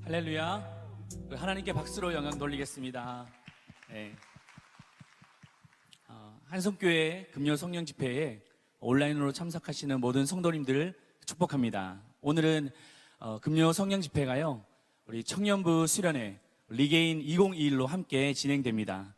할렐루야. 하나님께 박수로 영광 돌리겠습니다. 네. 한성교회 금요 성령 집회에 온라인으로 참석하시는 모든 성도님들 축복합니다. 오늘은 금요 성령 집회가요, 우리 청년부 수련회 리게인 2021로 함께 진행됩니다.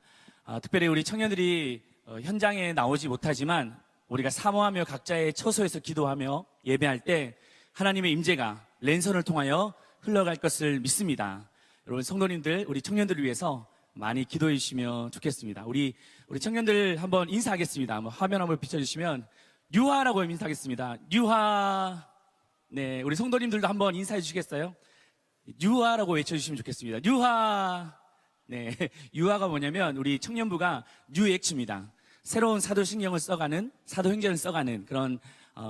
특별히 우리 청년들이 현장에 나오지 못하지만 우리가 사모하며 각자의 처소에서 기도하며 예배할 때 하나님의 임재가 랜선을 통하여 흘러갈 것을 믿습니다. 여러분 성도님들, 우리 청년들을 위해서 많이 기도해 주시면 좋겠습니다. 우리 청년들 한번 인사하겠습니다. 화면 한번 비춰주시면 유하라고 인사하겠습니다. 유하. 네, 우리 성도님들도 한번 인사해 주시겠어요? 유하라고 외쳐주시면 좋겠습니다. 유하. 네, 유하가 뭐냐면 우리 청년부가 뉴엑츠입니다. 새로운 사도신경을 써가는, 사도행전을 써가는 그런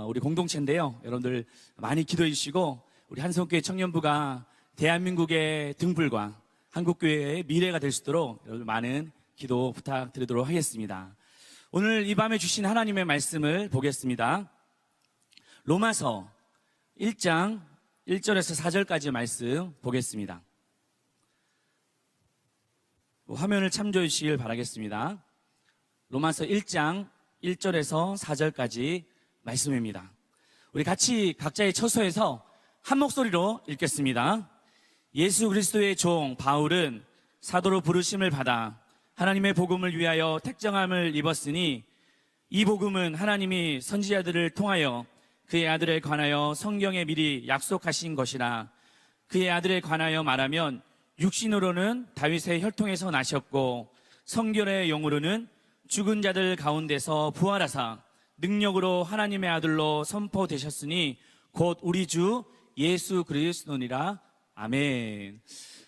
우리 공동체인데요. 여러분들 많이 기도해 주시고 우리 한성교회 청년부가 대한민국의 등불과 한국교회의 미래가 될 수 있도록 여러분 많은 기도 부탁드리도록 하겠습니다. 오늘 이 밤에 주신 하나님의 말씀을 보겠습니다. 로마서 1장 1절에서 4절까지 말씀 보겠습니다. 화면을 참조해 주시길 바라겠습니다. 로마서 1장 1절에서 4절까지 말씀입니다. 우리 같이 각자의 처소에서 한 목소리로 읽겠습니다. 예수 그리스도의 종 바울은 사도로 부르심을 받아 하나님의 복음을 위하여 택정함을 입었으니 이 복음은 하나님이 선지자들을 통하여 그의 아들에 관하여 성경에 미리 약속하신 것이라. 그의 아들에 관하여 말하면 육신으로는 다윗의 혈통에서 나셨고 성결의 영으로는 죽은 자들 가운데서 부활하사 능력으로 하나님의 아들로 선포되셨으니 곧 우리 주 예수 그리스도니라. 아멘.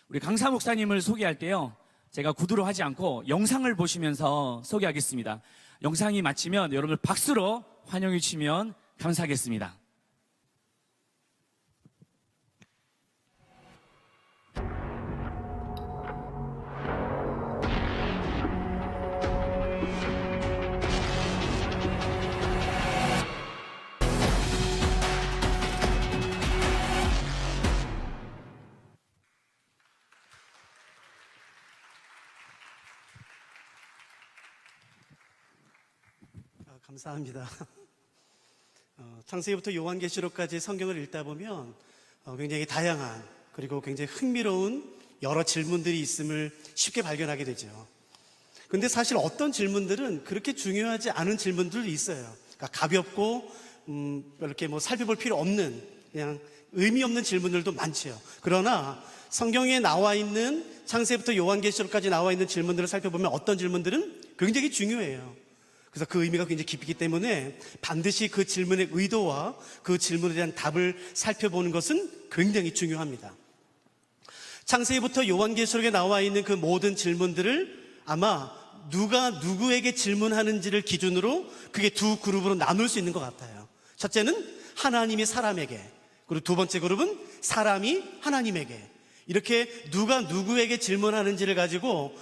우리 강사 목사님을 소개할 때요, 제가 구두로 하지 않고 영상을 보시면서 소개하겠습니다. 영상이 마치면 여러분 박수로 환영해 주시면 감사하겠습니다. 감사합니다. 창세기부터 요한계시록까지 성경을 읽다 보면 굉장히 다양한 그리고 굉장히 흥미로운 여러 질문들이 있음을 쉽게 발견하게 되죠. 근데 사실 어떤 질문들은 그렇게 중요하지 않은 질문들도 있어요. 그러니까 가볍고 이렇게 살펴볼 필요 없는, 그냥 의미 없는 질문들도 많죠. 그러나 성경에 나와 있는, 창세기부터 요한계시록까지 나와 있는 질문들을 살펴보면 어떤 질문들은 굉장히 중요해요. 그래서 그 의미가 굉장히 깊기 때문에 반드시 그 질문의 의도와 그 질문에 대한 답을 살펴보는 것은 굉장히 중요합니다. 창세기부터 요한계시록에 나와 있는 그 모든 질문들을 아마 누가 누구에게 질문하는지를 기준으로 그게 두 그룹으로 나눌 수 있는 것 같아요. 첫째는 하나님이 사람에게, 그리고 두 번째 그룹은 사람이 하나님에게. 이렇게 누가 누구에게 질문하는지를 가지고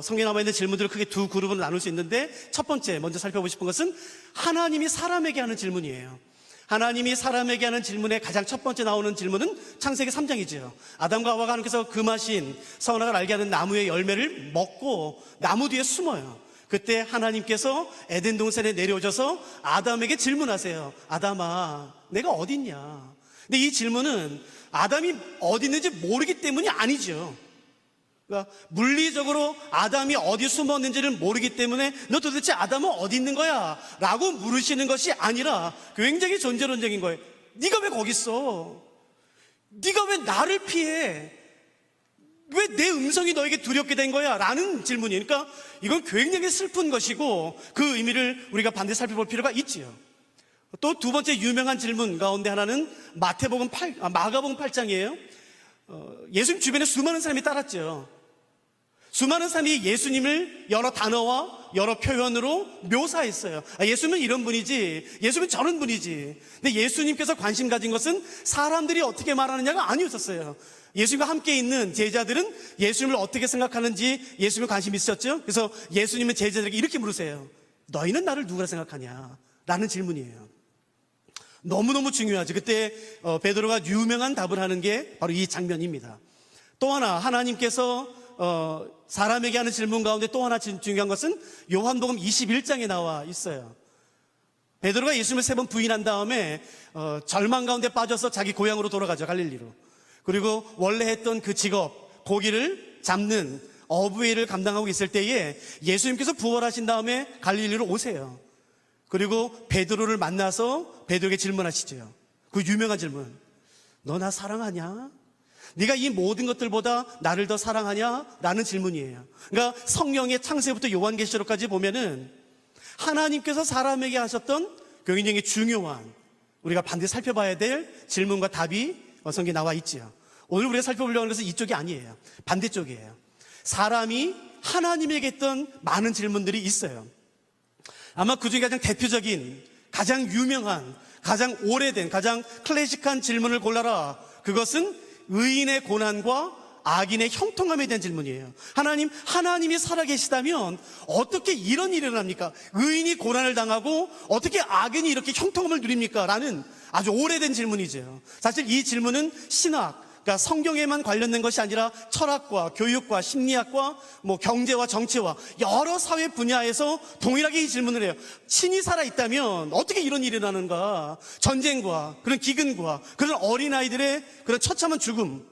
성경에 나와 있는 질문들을 크게 두 그룹으로 나눌 수 있는데, 첫 번째 먼저 살펴보고 싶은 것은 하나님이 사람에게 하는 질문이에요. 하나님이 사람에게 하는 질문의 가장 첫 번째 나오는 질문은 창세기 3장이죠. 아담과 하와가 하나님께서 금하신 선악을 알게 하는 나무의 열매를 먹고 나무 뒤에 숨어요. 그때 하나님께서 에덴 동산에 내려오셔서 아담에게 질문하세요. 아담아, 내가 어디 있냐? 근데 이 질문은 아담이 어디 있는지 모르기 때문이 아니죠. 그러니까 물리적으로 아담이 어디 숨었는지를 모르기 때문에 너 도대체 아담은 어디 있는 거야? 라고 물으시는 것이 아니라 굉장히 존재론적인 거예요. 네가 왜 거기 있어? 네가 왜 나를 피해? 왜 내 음성이 너에게 두렵게 된 거야? 라는 질문이에요. 그러니까 이건 굉장히 슬픈 것이고 그 의미를 우리가 반드시 살펴볼 필요가 있지요. 또 두 번째 유명한 질문 가운데 하나는 마가복음 8장이에요. 예수님 주변에 수많은 사람이 따랐죠. 수많은 사람이 예수님을 여러 단어와 여러 표현으로 묘사했어요. 예수님은 이런 분이지, 예수님은 저런 분이지. 근데 예수님께서 관심 가진 것은 사람들이 어떻게 말하느냐가 아니었었어요. 예수님과 함께 있는 제자들은 예수님을 어떻게 생각하는지 예수님에 관심이 있었죠. 그래서 예수님은 제자들에게 이렇게 물으세요. 너희는 나를 누구라 생각하냐? 라는 질문이에요. 너무너무 중요하죠. 그때 베드로가 유명한 답을 하는 게 바로 이 장면입니다. 또 하나 하나님께서 사람에게 하는 질문 가운데 또 하나 중요한 것은 요한복음 21장에 나와 있어요. 베드로가 예수님을 3번 부인한 다음에 절망 가운데 빠져서 자기 고향으로 돌아가죠. 갈릴리로. 그리고 원래 했던 그 직업, 고기를 잡는 어부의 일을 감당하고 있을 때에 예수님께서 부활하신 다음에 갈릴리로 오세요. 그리고 베드로를 만나서 베드로에게 질문하시죠. 그 유명한 질문. 너 나 사랑하냐? 네가 이 모든 것들보다 나를 더 사랑하냐? 라는 질문이에요. 그러니까 성경의 창세부터 요한계시록까지 보면은 하나님께서 사람에게 하셨던 굉장히 중요한, 우리가 반드시 살펴봐야 될 질문과 답이 성경에 나와 있지요. 오늘 우리가 살펴보려고 하는 것은 이쪽이 아니에요. 반대쪽이에요. 사람이 하나님에게 했던 많은 질문들이 있어요. 아마 그중에 가장 대표적인, 가장 유명한, 가장 오래된, 가장 클래식한 질문을 골라라. 그것은 의인의 고난과 악인의 형통함에 대한 질문이에요. 하나님이 살아계시다면 어떻게 이런 일이 일어납니까? 의인이 고난을 당하고 어떻게 악인이 이렇게 형통함을 누립니까? 라는 아주 오래된 질문이죠. 사실 이 질문은 신학, 그러니까 성경에만 관련된 것이 아니라 철학과 교육과 심리학과 경제와 정치와 여러 사회 분야에서 동일하게 이 질문을 해요. 신이 살아있다면 어떻게 이런 일이 일어나는가? 전쟁과 그런 기근과 그런 어린아이들의 그런 처참한 죽음,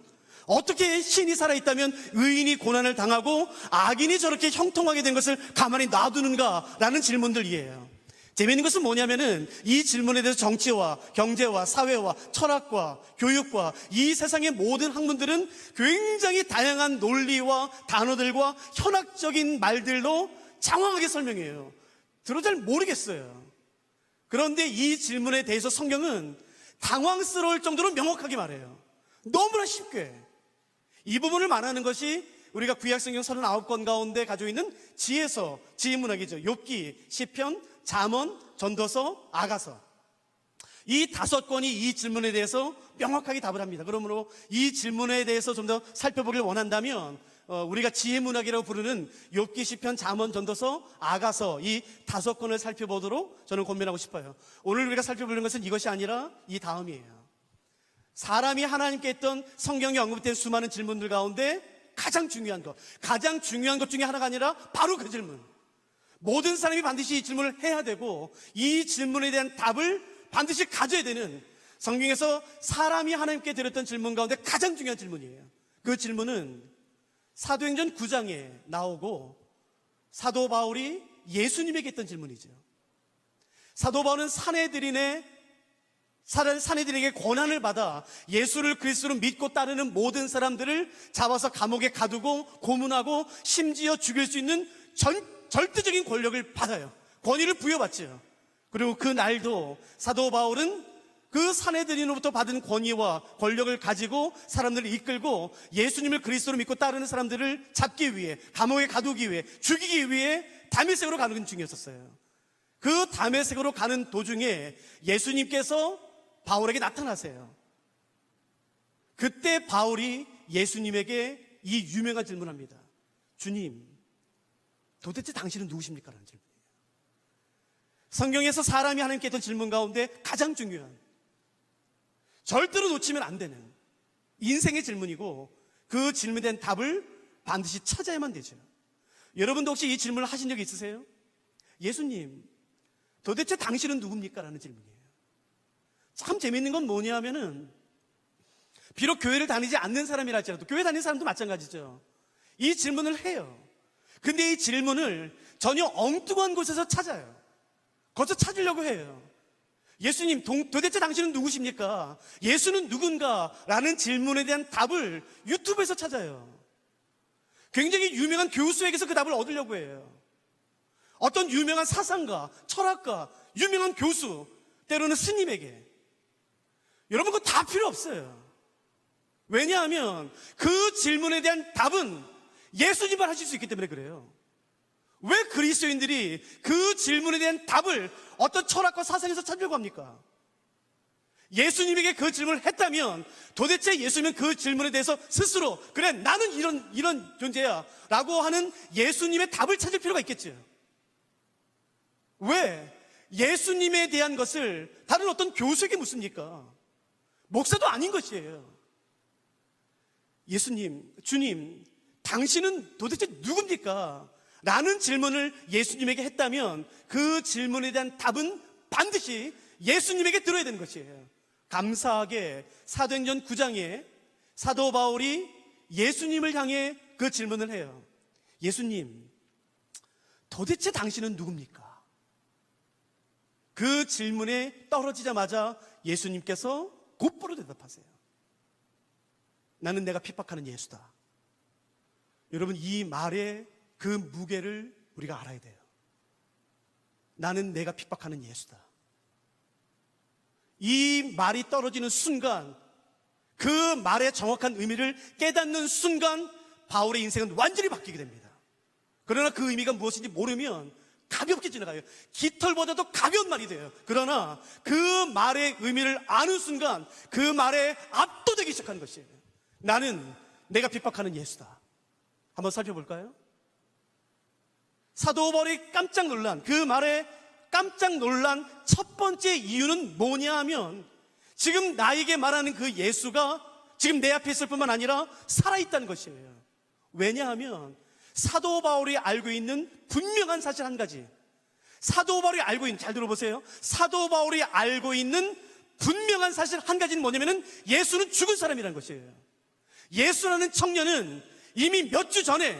어떻게 신이 살아있다면 의인이 고난을 당하고 악인이 저렇게 형통하게 된 것을 가만히 놔두는가? 라는 질문들이에요. 재미있는 것은 뭐냐면은 이 질문에 대해서 정치와 경제와 사회와 철학과 교육과 이 세상의 모든 학문들은 굉장히 다양한 논리와 단어들과 현학적인 말들로 장황하게 설명해요. 들어 잘 모르겠어요. 그런데 이 질문에 대해서 성경은 당황스러울 정도로 명확하게 말해요. 너무나 쉽게. 이 부분을 말하는 것이 우리가 구약성경 39권 가운데 가지고 있는 지혜서, 지혜문학이죠. 욥기, 시편, 잠언, 전도서, 아가서. 이 5권이 이 질문에 대해서 명확하게 답을 합니다. 그러므로 이 질문에 대해서 좀 더 살펴보길 원한다면 우리가 지혜문학이라고 부르는 욥기, 시편, 잠언, 전도서, 아가서 이 5권을 살펴보도록 저는 권면하고 싶어요. 오늘 우리가 살펴보는 것은 이것이 아니라 이 다음이에요. 사람이 하나님께 했던 성경에 언급된 수많은 질문들 가운데 가장 중요한 것 중에 하나가 아니라 바로 그 질문. 모든 사람이 반드시 이 질문을 해야 되고 이 질문에 대한 답을 반드시 가져야 되는, 성경에서 사람이 하나님께 드렸던 질문 가운데 가장 중요한 질문이에요. 그 질문은 사도행전 9장에 나오고 사도 바울이 예수님에게 했던 질문이죠. 사도 바울은 사내들에게 고난을 받아 예수를 그리스도로 믿고 따르는 모든 사람들을 잡아서 감옥에 가두고 고문하고 심지어 죽일 수 있는 절대적인 권력을 받아요. 권위를 부여받죠. 그리고 그 날도 사도 바울은 그 사내들인으로부터 받은 권위와 권력을 가지고 사람들을 이끌고 예수님을 그리스도로 믿고 따르는 사람들을 잡기 위해, 감옥에 가두기 위해, 죽이기 위해 다메섹으로 가는 중이었어요. 그 다메섹으로 가는 도중에 예수님께서 바울에게 나타나세요. 그때 바울이 예수님에게 이 유명한 질문을 합니다. 주님, 도대체 당신은 누구십니까? 라는 질문이에요. 성경에서 사람이 하나님께 했던 질문 가운데 가장 중요한, 절대로 놓치면 안 되는 인생의 질문이고, 그 질문에 대한 답을 반드시 찾아야만 되죠. 여러분도 혹시 이 질문을 하신 적이 있으세요? 예수님, 도대체 당신은 누굽니까? 라는 질문이에요. 참 재밌는 건 뭐냐면은, 비록 교회를 다니지 않는 사람이라 할지라도, 교회 다니는 사람도 마찬가지죠. 이 질문을 해요. 근데 이 질문을 전혀 엉뚱한 곳에서 찾아요. 거기서 찾으려고 해요. 예수님, 도대체 당신은 누구십니까? 예수는 누군가? 라는 질문에 대한 답을 유튜브에서 찾아요. 굉장히 유명한 교수에게서 그 답을 얻으려고 해요. 어떤 유명한 사상가, 철학가, 유명한 교수, 때로는 스님에게. 여러분, 그거 다 필요 없어요. 왜냐하면 그 질문에 대한 답은 예수님만 하실 수 있기 때문에 그래요. 왜 그리스도인들이 그 질문에 대한 답을 어떤 철학과 사상에서 찾으려고 합니까? 예수님에게 그 질문을 했다면 도대체 예수님은 그 질문에 대해서 스스로 그래 나는 이런 존재야 라고 하는 예수님의 답을 찾을 필요가 있겠죠. 왜 예수님에 대한 것을 다른 어떤 교수에게 묻습니까? 목사도 아닌 것이에요. 예수님, 주님, 당신은 도대체 누굽니까? 라는 질문을 예수님에게 했다면 그 질문에 대한 답은 반드시 예수님에게 들어야 되는 것이에요. 감사하게 사도행전 9장에 사도 바울이 예수님을 향해 그 질문을 해요. 예수님, 도대체 당신은 누굽니까? 그 질문에 떨어지자마자 예수님께서 곧바로 대답하세요. 나는 내가 핍박하는 예수다. 여러분, 이 말의 그 무게를 우리가 알아야 돼요. 나는 내가 핍박하는 예수다. 이 말이 떨어지는 순간, 그 말의 정확한 의미를 깨닫는 순간 바울의 인생은 완전히 바뀌게 됩니다. 그러나 그 의미가 무엇인지 모르면 가볍게 지나가요. 깃털보다도 가벼운 말이 돼요. 그러나 그 말의 의미를 아는 순간 그 말에 압도되기 시작하는 것이에요. 나는 내가 핍박하는 예수다. 한번 살펴볼까요? 사도 바울이 깜짝 놀란, 그 말에 깜짝 놀란 첫 번째 이유는 뭐냐 하면, 지금 나에게 말하는 그 예수가 지금 내 앞에 있을 뿐만 아니라 살아있다는 것이에요. 왜냐하면 사도 바울이 알고 있는 분명한 사실 한 가지, 사도 바울이 알고 있는, 잘 들어보세요. 사도 바울이 알고 있는 분명한 사실 한 가지는 뭐냐면은 예수는 죽은 사람이라는 것이에요. 예수라는 청년은 이미 몇 주 전에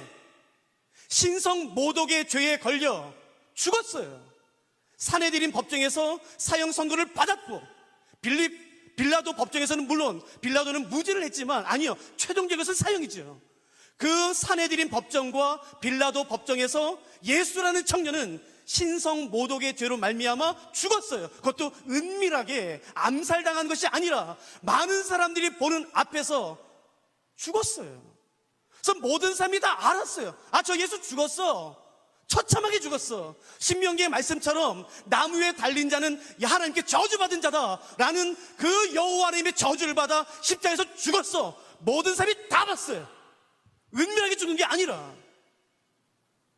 신성 모독의 죄에 걸려 죽었어요. 사내들인 법정에서 사형 선고를 받았고, 빌라도 법정에서는 물론 빌라도는 무죄를 했지만, 아니요, 최종적으로는 사형이죠. 그 사내들인 법정과 빌라도 법정에서 예수라는 청년은 신성 모독의 죄로 말미암아 죽었어요. 그것도 은밀하게 암살당한 것이 아니라 많은 사람들이 보는 앞에서 죽었어요. 그래서 모든 사람이 다 알았어요. 아, 저 예수 죽었어. 처참하게 죽었어. 신명기의 말씀처럼 나무 위에 달린 자는 하나님께 저주받은 자다라는 그 여호와 하나님의 저주를 받아 십자가에서 죽었어. 모든 사람이 다 봤어요. 은밀하게 죽은 게 아니라.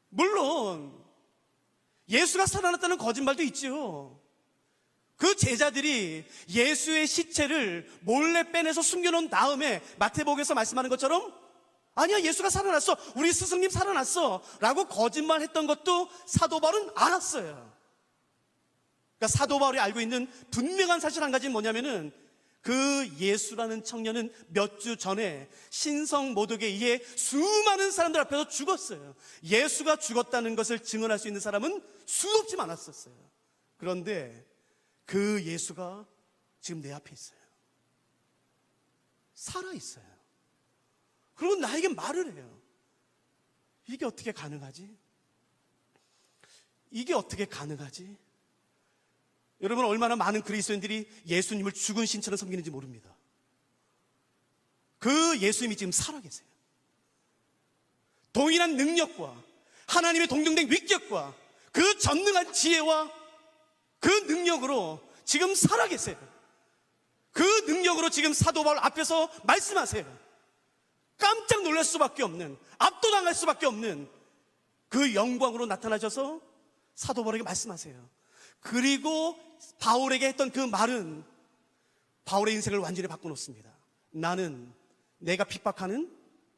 물론 예수가 살아났다는 거짓말도 있지요. 그 제자들이 예수의 시체를 몰래 빼내서 숨겨놓은 다음에 마태복음에서 말씀하는 것처럼, 아니야, 예수가 살아났어, 우리 스승님 살아났어 라고 거짓말했던 것도 사도 바울은 알았어요. 그러니까 사도 바울이 알고 있는 분명한 사실 한 가지는 뭐냐면은, 그 예수라는 청년은 몇 주 전에 신성 모독에 의해 수많은 사람들 앞에서 죽었어요. 예수가 죽었다는 것을 증언할 수 있는 사람은 수없이 많았었어요. 그런데 그 예수가 지금 내 앞에 있어요. 살아있어요. 그리고 나에게 말을 해요. 이게 어떻게 가능하지? 이게 어떻게 가능하지? 여러분, 얼마나 많은 그리스도인들이 예수님을 죽은 신처럼 섬기는지 모릅니다. 그 예수님이 지금 살아계세요. 동일한 능력과 하나님의 동등된 위격과 그 전능한 지혜와 그 능력으로 지금 살아계세요. 그 능력으로 지금 사도 바울 앞에서 말씀하세요. 깜짝 놀랄 수밖에 없는, 압도당할 수밖에 없는 그 영광으로 나타나셔서 사도 바울에게 말씀하세요. 그리고 바울에게 했던 그 말은 바울의 인생을 완전히 바꿔놓습니다. 나는 내가 핍박하는,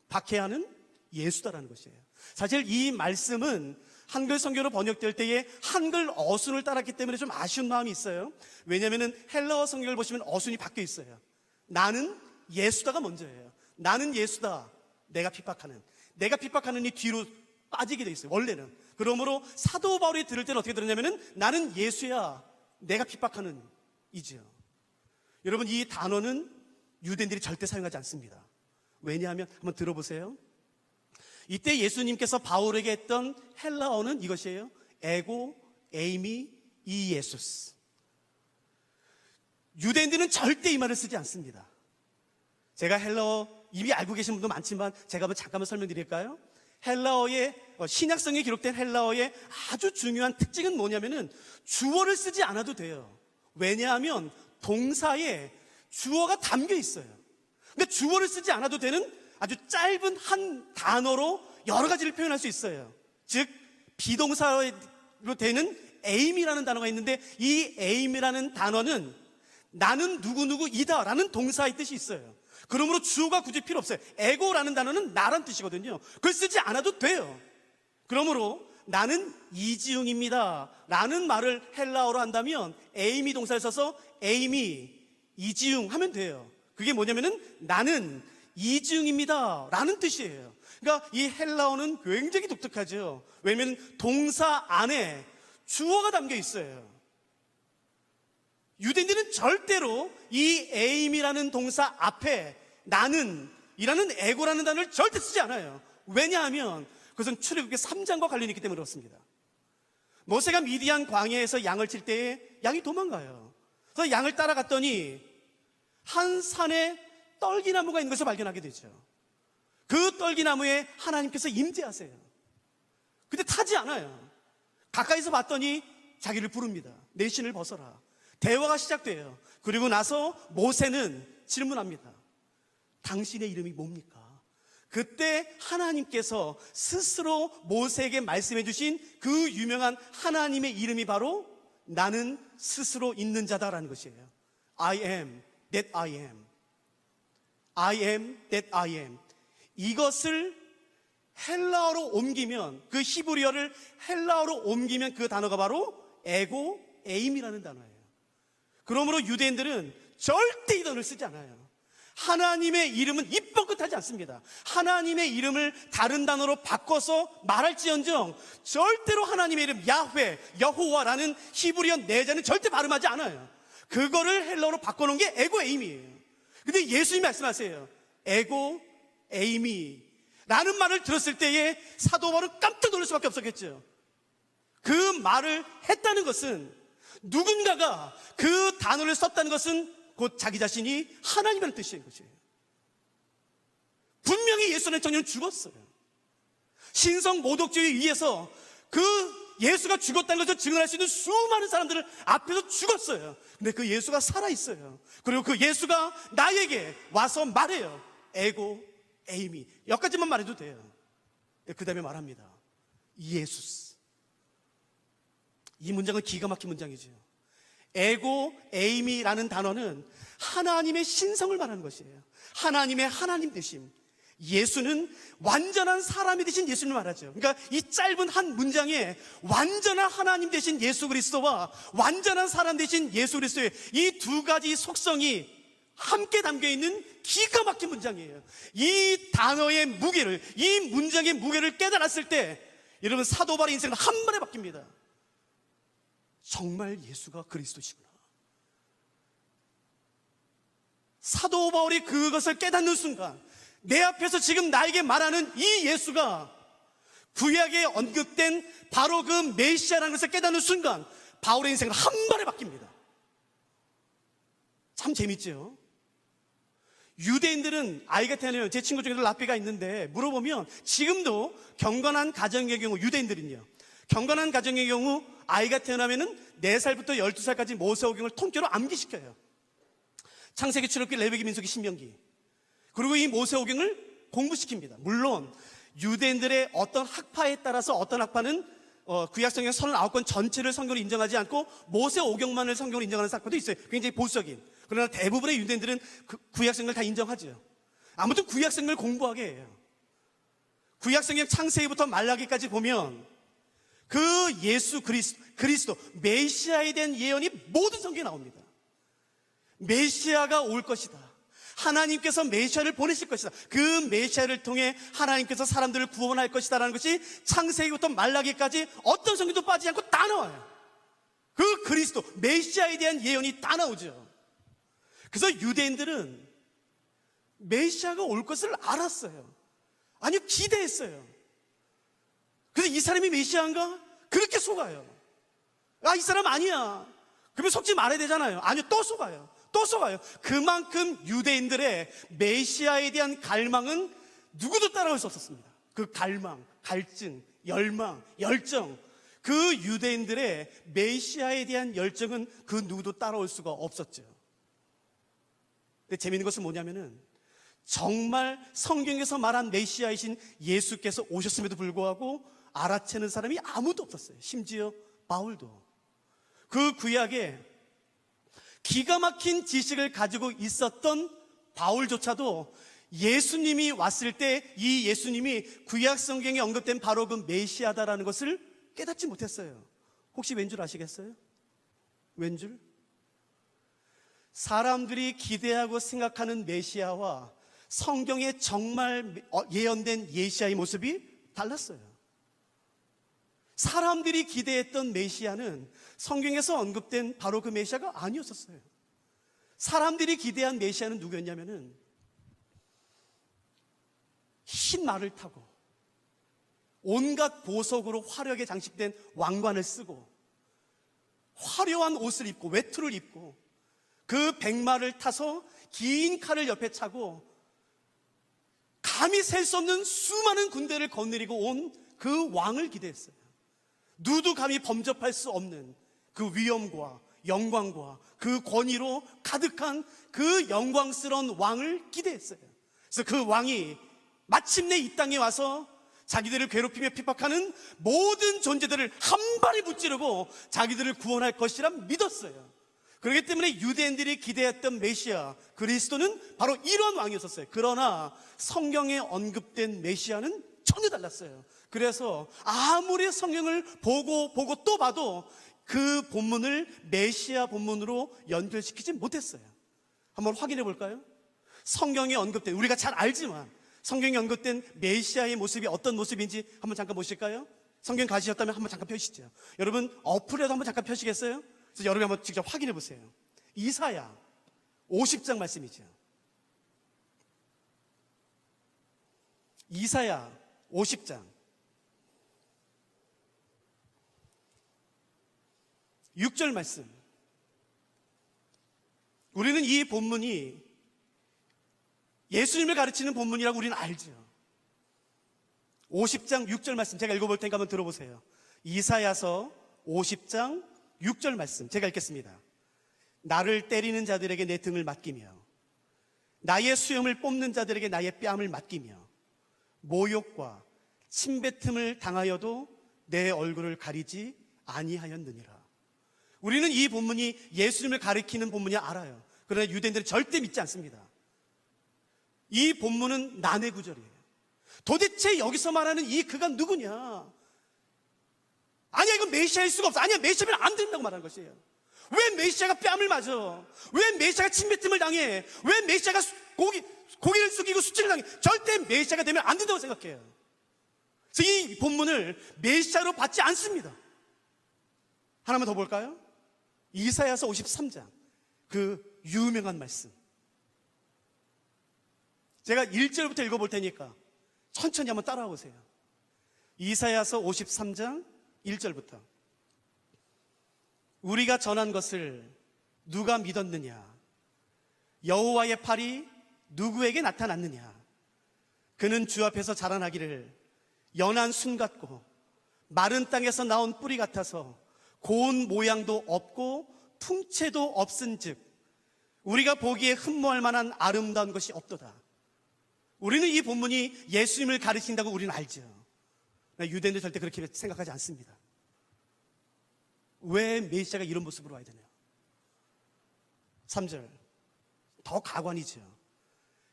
박해하는 예수다라는 것이에요. 사실 이 말씀은 한글 성경으로 번역될 때에 한글 어순을 따랐기 때문에 좀 아쉬운 마음이 있어요. 왜냐하면 헬라어 성경을 보시면 어순이 바뀌어 있어요. 나는 예수다가 먼저예요. 나는 예수다, 내가 핍박하는 이 뒤로 빠지게 돼 있어요, 원래는. 그러므로 사도 바울이 들을 때는 어떻게 들었냐면은 나는 예수야, 내가 핍박하는 이지요. 여러분, 이 단어는 유대인들이 절대 사용하지 않습니다. 왜냐하면 한번 들어보세요. 이때 예수님께서 바울에게 했던 헬라어는 이것이에요. 에고 에이미 이예수스. 유대인들은 절대 이 말을 쓰지 않습니다. 제가 헬라어 이미 알고 계신 분도 많지만 제가 한번 잠깐만 설명드릴까요? 헬라어의 신약성에 기록된 헬라어의 아주 중요한 특징은 뭐냐면은 주어를 쓰지 않아도 돼요. 왜냐하면 동사에 주어가 담겨 있어요. 근데 주어를 쓰지 않아도 되는 아주 짧은 한 단어로 여러 가지를 표현할 수 있어요. 즉 비동사로 되는 aim이라는 단어가 있는데, 이 aim이라는 단어는 나는 누구누구이다 라는 동사의 뜻이 있어요. 그러므로 주어가 굳이 필요 없어요. 에고라는 단어는 나란 뜻이거든요. 그걸 쓰지 않아도 돼요. 그러므로 나는 이지웅입니다 라는 말을 헬라어로 한다면 에이미 동사를 써서 에이미, 이지웅 하면 돼요. 그게 뭐냐면은 나는 이지웅입니다 라는 뜻이에요. 그러니까 이 헬라어는 굉장히 독특하죠. 왜냐면 동사 안에 주어가 담겨 있어요. 유대인들은 절대로 이 에임이라는 동사 앞에 나는 이라는 에고라는 단어를 절대 쓰지 않아요. 왜냐하면 그것은 출애굽기 3장과 관련이 있기 때문에 그렇습니다. 모세가 미디안 광야에서 양을 칠 때에 양이 도망가요. 그래서 양을 따라갔더니 한 산에 떨기나무가 있는 것을 발견하게 되죠. 그 떨기나무에 하나님께서 임재하세요. 근데 타지 않아요. 가까이서 봤더니 자기를 부릅니다. 내 신을 벗어라. 대화가 시작돼요. 그리고 나서 모세는 질문합니다. 당신의 이름이 뭡니까? 그때 하나님께서 스스로 모세에게 말씀해 주신 그 유명한 하나님의 이름이 바로 나는 스스로 있는 자다라는 것이에요. I am that I am. I am that I am. 이것을 헬라어로 옮기면, 그 히브리어를 헬라어로 옮기면 그 단어가 바로 에고 에임이라는 단어예요. 그러므로 유대인들은 절대 이 단어를 쓰지 않아요. 하나님의 이름은 입 뻥끗하지 않습니다. 하나님의 이름을 다른 단어로 바꿔서 말할지언정 절대로 하나님의 이름 야훼, 여호와라는 히브리어 내자는 절대 발음하지 않아요. 그거를 헬라어로 바꿔놓은 게 에고 에임이에요. 근데 예수님이 말씀하세요. 에고 에이미 라는 말을 들었을 때에 사도 바울은 깜짝 놀랄 수밖에 없었겠죠. 그 말을 했다는 것은, 누군가가 그 단어를 썼다는 것은 곧 자기 자신이 하나님이라는 뜻인 것이에요. 분명히 예수는 청년은 죽었어요. 신성 모독죄에 의해서 그 예수가 죽었다는 것을 증언할 수 있는 수많은 사람들 앞에서 죽었어요. 근데 그 예수가 살아있어요. 그리고 그 예수가 나에게 와서 말해요. 에고 에이미. 여기까지만 말해도 돼요. 그 다음에 말합니다. 예수스. 이 문장은 기가 막힌 문장이죠. 에고 에이미라는 단어는 하나님의 신성을 말하는 것이에요. 하나님의 하나님 되심. 예수는 완전한 사람이 되신 예수님을 말하죠. 그러니까 이 짧은 한 문장에 완전한 하나님 되신 예수 그리스도와 완전한 사람 되신 예수 그리스도의 이 두 가지 속성이 함께 담겨있는 기가 막힌 문장이에요. 이 단어의 무게를, 이 문장의 무게를 깨달았을 때 여러분 사도 바울의 인생은 한 번에 바뀝니다. 정말 예수가 그리스도시구나. 사도 바울이 그것을 깨닫는 순간, 내 앞에서 지금 나에게 말하는 이 예수가 구약에 언급된 바로 그 메시아라는 것을 깨닫는 순간 바울의 인생은 한 번에 바뀝니다. 참 재밌죠? 유대인들은, 아이가 태어나면, 제 친구 중에도 라삐가 있는데 물어보면 지금도 경건한 가정의 경우, 유대인들은요, 경건한 가정의 경우 아이가 태어나면은 4살부터 12살까지 모세오경을 통째로 암기시켜요. 창세기, 출애굽기, 레위기, 민수기, 신명기. 그리고 이 모세오경을 공부시킵니다. 물론 유대인들의 어떤 학파에 따라서 어떤 학파는 구약성경 39권 전체를 성경으로 인정하지 않고 모세오경만을 성경으로 인정하는 사건도 있어요. 굉장히 보수적인. 그러나 대부분의 유대인들은 구약성경을 다 인정하죠. 아무튼 구약성경을 공부하게 해요. 구약성경 창세기부터 말라기까지 보면 그 예수 그리스도 메시아에 대한 예언이 모든 성경에 나옵니다. 메시아가 올 것이다. 하나님께서 메시아를 보내실 것이다. 그 메시아를 통해 하나님께서 사람들을 구원할 것이다 라는 것이 창세기부터 말라기까지 어떤 성경도 빠지지 않고 다 나와요. 그 그리스도 메시아에 대한 예언이 다 나오죠. 그래서 유대인들은 메시아가 올 것을 알았어요. 아니요, 기대했어요. 그래서 이 사람이 메시아인가? 그렇게 속아요. 아, 이 사람 아니야. 그러면 속지 말아야 되잖아요. 아니요, 또 속아요. 또 속아요. 그만큼 유대인들의 메시아에 대한 갈망은 누구도 따라올 수 없었습니다. 그 갈망, 갈증, 열망, 열정, 그 유대인들의 메시아에 대한 열정은 그 누구도 따라올 수가 없었죠. 근데 재미있는 것은 뭐냐면은 정말 성경에서 말한 메시아이신 예수께서 오셨음에도 불구하고 알아채는 사람이 아무도 없었어요. 심지어 바울도. 그 구약에 기가 막힌 지식을 가지고 있었던 바울조차도 예수님이 왔을 때 이 예수님이 구약 성경에 언급된 바로 그 메시아다라는 것을 깨닫지 못했어요. 혹시 왠 줄 아시겠어요? 왠 줄? 사람들이 기대하고 생각하는 메시아와 성경에 정말 예언된 메시아의 모습이 달랐어요. 사람들이 기대했던 메시아는 성경에서 언급된 바로 그 메시아가 아니었었어요. 사람들이 기대한 메시아는 누구였냐면은 흰 말을 타고 온갖 보석으로 화려하게 장식된 왕관을 쓰고 화려한 옷을 입고 외투를 입고 그 백마를 타서 긴 칼을 옆에 차고 감히 셀 수 없는 수많은 군대를 거느리고 온 그 왕을 기대했어요. 누구 감히 범접할 수 없는 그 위엄과 영광과 그 권위로 가득한 그 영광스러운 왕을 기대했어요. 그래서 그 왕이 마침내 이 땅에 와서 자기들을 괴롭히며 핍박하는 모든 존재들을 한 발에 무찌르고 자기들을 구원할 것이라 믿었어요. 그렇기 때문에 유대인들이 기대했던 메시아 그리스도는 바로 이런 왕이었었어요. 그러나 성경에 언급된 메시아는 전혀 달랐어요. 그래서 아무리 성경을 보고 또 봐도 그 본문을 메시아 본문으로 연결시키지 못했어요. 한번 확인해 볼까요? 성경에 언급된, 우리가 잘 알지만 성경에 언급된 메시아의 모습이 어떤 모습인지 한번 잠깐 보실까요? 성경 가지셨다면 한번 잠깐 펴시죠. 여러분 어플에도 한번 잠깐 펴시겠어요? 그래서 여러분이 한번 직접 확인해 보세요. 이사야 50장 말씀이죠. 이사야 50장 6절 말씀. 우리는 이 본문이 예수님을 가르치는 본문이라고 우리는 알죠. 50장 6절 말씀 제가 읽어볼 테니까 한번 들어보세요. 이사야서 50장 6절 말씀 제가 읽겠습니다. 나를 때리는 자들에게 내 등을 맡기며 나의 수염을 뽑는 자들에게 나의 뺨을 맡기며 모욕과 침뱉음을 당하여도 내 얼굴을 가리지 아니하였느니라. 우리는 이 본문이 예수님을 가리키는 본문이 알아요. 그러나 유대인들은 절대 믿지 않습니다. 이 본문은 난해 구절이에요. 도대체 여기서 말하는 이 그가 누구냐? 아니야, 이건 메시아일 수가 없어. 아니야, 메시아면 안 된다고 말하는 것이에요. 왜 메시아가 뺨을 맞아? 왜 메시아가 침뱉음을 당해? 왜 메시아가 고개를 숙이고 수치를 당해? 절대 메시아가 되면 안 된다고 생각해요. 그래서 이 본문을 메시아로 받지 않습니다. 하나만 더 볼까요? 이사야서 53장 그 유명한 말씀 제가 1절부터 읽어볼 테니까 천천히 한번 따라와 보세요. 이사야서 53장 1절부터 우리가 전한 것을 누가 믿었느냐? 여호와의 팔이 누구에게 나타났느냐? 그는 주 앞에서 자라나기를 연한 순 같고 마른 땅에서 나온 뿌리 같아서 고운 모양도 없고 풍채도 없은즉 우리가 보기에 흠모할 만한 아름다운 것이 없도다. 우리는 이 본문이 예수님을 가르친다고 우리는 알죠. 유대인들 절대 그렇게 생각하지 않습니다. 왜 메시아가 이런 모습으로 와야 되나요? 3절 더 가관이죠.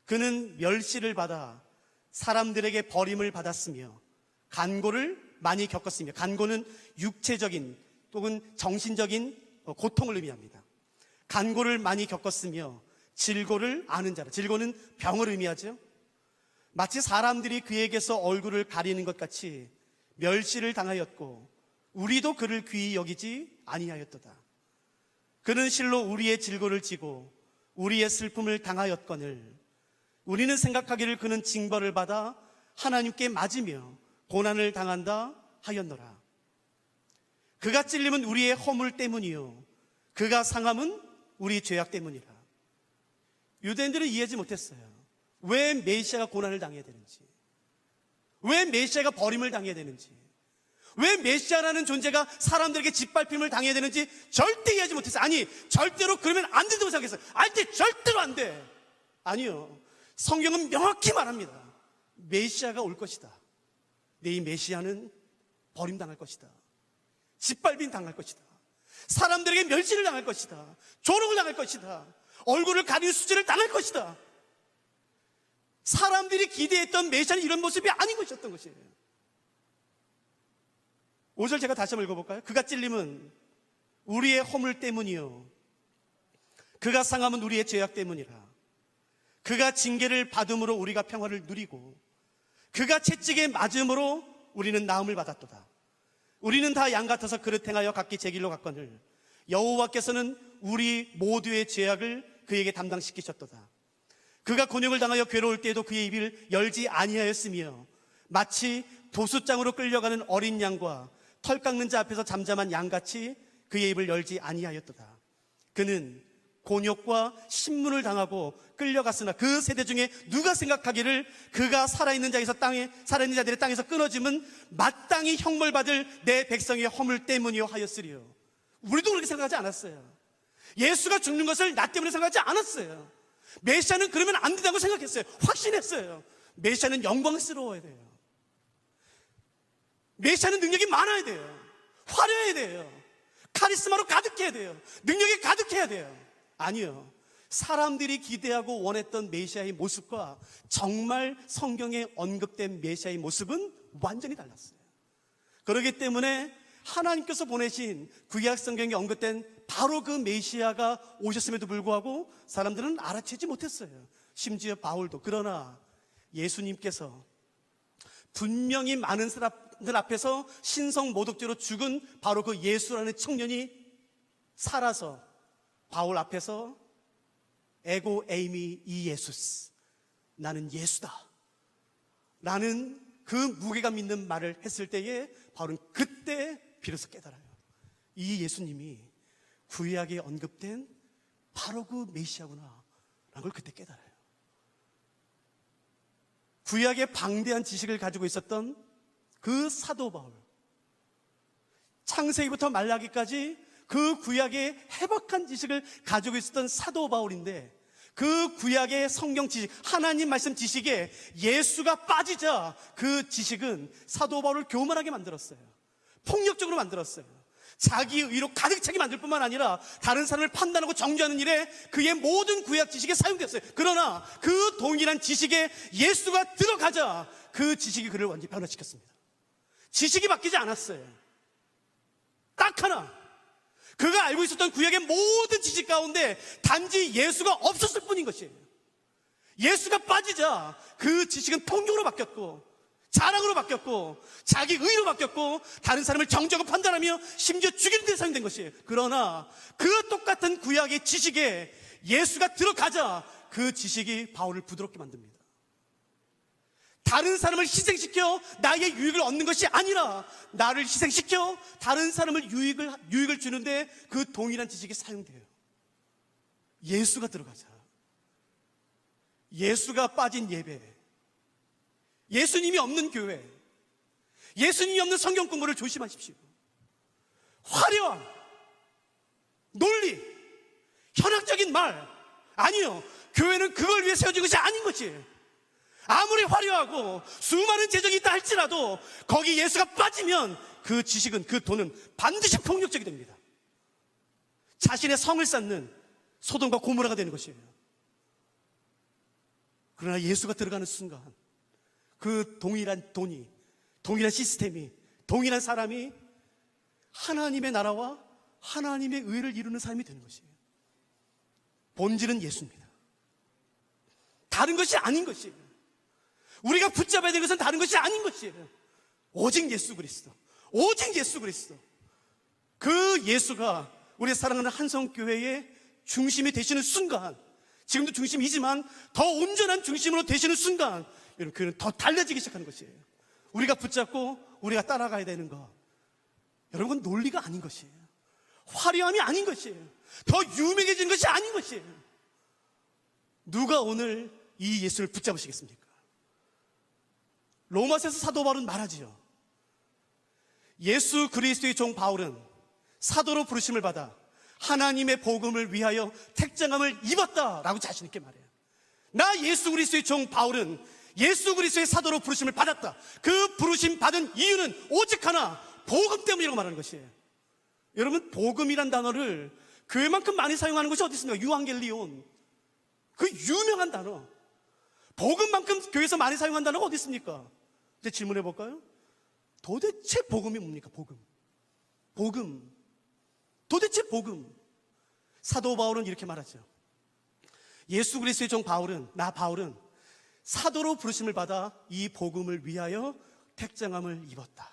그는 멸시를 받아 사람들에게 버림을 받았으며 간고를 많이 겪었으며, 간고는 육체적인 또는 정신적인 고통을 의미합니다. 간고를 많이 겪었으며 질고를 아는 자라. 질고는 병을 의미하죠. 마치 사람들이 그에게서 얼굴을 가리는 것 같이 멸시를 당하였고 우리도 그를 귀히 여기지 아니하였도다. 그는 실로 우리의 질고를 지고 우리의 슬픔을 당하였거늘 우리는 생각하기를 그는 징벌을 받아 하나님께 맞으며 고난을 당한다 하였노라. 그가 찔림은 우리의 허물 때문이요 그가 상함은 우리 죄악 때문이라. 유대인들은 이해하지 못했어요. 왜 메시아가 고난을 당해야 되는지, 왜 메시아가 버림을 당해야 되는지, 왜 메시아라는 존재가 사람들에게 짓밟힘을 당해야 되는지 절대 이해하지 못했어요. 아니, 절대로 그러면 안 된다고 생각했어요. 아니, 절대로 안 돼. 아니요, 성경은 명확히 말합니다. 메시아가 올 것이다. 내 이 메시아는 버림당할 것이다. 짓밟힘 당할 것이다. 사람들에게 멸시를 당할 것이다. 조롱을 당할 것이다. 얼굴을 가리는 수치를 당할 것이다. 사람들이 기대했던 메시아는 이런 모습이 아닌 것이었던 것이에요. 5절 제가 다시 한번 읽어볼까요? 그가 찔림은 우리의 허물 때문이요, 그가 상함은 우리의 죄악 때문이라. 그가 징계를 받음으로 우리가 평화를 누리고 그가 채찍에 맞음으로 우리는 나음을 받았도다. 우리는 다 양 같아서 그릇 행하여 각기 제 길로 갔거늘 여호와께서는 우리 모두의 죄악을 그에게 담당시키셨도다. 그가 곤욕을 당하여 괴로울 때에도 그의 입을 열지 아니하였으며 마치 도수장으로 끌려가는 어린 양과 털 깎는 자 앞에서 잠잠한 양같이 그의 입을 열지 아니하였도다. 그는 곤욕과 신문을 당하고 끌려갔으나 그 세대 중에 누가 생각하기를 그가 살아있는 자들의 땅에서 끊어짐은 마땅히 형벌받을 내 백성의 허물 때문이요 하였으리요. 우리도 그렇게 생각하지 않았어요. 예수가 죽는 것을 나 때문에 생각하지 않았어요. 메시아는 그러면 안 된다고 생각했어요. 확신했어요. 메시아는 영광스러워야 돼요. 메시아는 능력이 많아야 돼요. 화려해야 돼요. 카리스마로 가득해야 돼요. 능력이 가득해야 돼요. 아니요, 사람들이 기대하고 원했던 메시아의 모습과 정말 성경에 언급된 메시아의 모습은 완전히 달랐어요. 그렇기 때문에 하나님께서 보내신 구약 성경에 언급된 바로 그 메시아가 오셨음에도 불구하고 사람들은 알아채지 못했어요. 심지어 바울도. 그러나 예수님께서 분명히 많은 사람들 앞에서 신성 모독죄로 죽은 바로 그 예수라는 청년이 살아서 바울 앞에서 에고 에이미 이 예수스, 나는 예수다 라는 그 무게감 있는 말을 했을 때에 바울은 그때 비로소 깨달아요. 이 예수님이 구약에 언급된 바로 그 메시아구나 라는 걸 그때 깨달아요. 구약의 방대한 지식을 가지고 있었던 그 사도 바울, 창세기부터 말라기까지 그 구약의 해박한 지식을 가지고 있었던 사도 바울인데, 그 구약의 성경 지식, 하나님 말씀 지식에 예수가 빠지자 그 지식은 사도 바울을 교만하게 만들었어요. 폭력적으로 만들었어요. 자기 의로 가득 차게 만들 뿐만 아니라 다른 사람을 판단하고 정죄하는 일에 그의 모든 구약 지식이 사용됐어요. 그러나 그 동일한 지식에 예수가 들어가자 그 지식이 그를 완전히 변화시켰습니다. 지식이 바뀌지 않았어요. 딱 하나, 그가 알고 있었던 구약의 모든 지식 가운데 단지 예수가 없었을 뿐인 것이에요. 예수가 빠지자 그 지식은 폭력으로 바뀌었고 자랑으로 바뀌었고 자기 의로 바뀌었고 다른 사람을 정죄하고 판단하며 심지어 죽이는 데 사용된 것이에요. 그러나 그 똑같은 구약의 지식에 예수가 들어가자 그 지식이 바울을 부드럽게 만듭니다. 다른 사람을 희생시켜 나의 유익을 얻는 것이 아니라 나를 희생시켜 다른 사람을 유익을 주는데 그 동일한 지식이 사용돼요. 예수가 들어가자. 예수가 빠진 예배, 예수님이 없는 교회, 예수님이 없는 성경 공부를 조심하십시오. 화려한 논리, 현학적인 말, 아니요, 교회는 그걸 위해 세워진 것이 아닌 것이에요. 아무리 화려하고 수많은 재정이 있다 할지라도 거기 예수가 빠지면 그 지식은, 그 돈은 반드시 폭력적이 됩니다. 자신의 성을 쌓는 소돔과 고모라가 되는 것이에요. 그러나 예수가 들어가는 순간 그 동일한 돈이, 동일한 시스템이, 동일한 사람이 하나님의 나라와 하나님의 의를 이루는 삶이 되는 것이에요. 본질은 예수입니다. 다른 것이 아닌 것이에요. 우리가 붙잡아야 될 것은 다른 것이 아닌 것이에요. 오직 예수 그리스도, 오직 예수 그리스도. 그 예수가 우리 사랑하는 한성교회의 중심이 되시는 순간, 지금도 중심이지만 더 온전한 중심으로 되시는 순간 여러분, 교회는 더 달라지기 시작하는 것이에요. 우리가 붙잡고 우리가 따라가야 되는 것, 여러분, 그건 논리가 아닌 것이에요. 화려함이 아닌 것이에요. 더 유명해지는 것이 아닌 것이에요. 누가 오늘 이 예수를 붙잡으시겠습니까? 로마서에서 사도 바울은 말하지요. 예수 그리스도의 종 바울은 사도로 부르심을 받아 하나님의 복음을 위하여 택정함을 입었다라고 자신 있게 말해요. 나 예수 그리스도의 종 바울은 예수 그리스도의 사도로 부르심을 받았다. 그 부르심 받은 이유는 오직 하나, 복음 때문이라고 말하는 것이에요. 여러분, 복음이란 단어를 교회만큼 많이 사용하는 것이 어디 있습니까? 유앙겔리온, 그 유명한 단어. 복음만큼 교회에서 많이 사용한 단어가 어디 있습니까? 이제 질문해 볼까요? 도대체 복음이 뭡니까? 복음. 도대체 복음. 사도 바울은 이렇게 말하죠. 예수 그리스도의 종 바울은, 사도로 부르심을 받아 이 복음을 위하여 택정함을 입었다.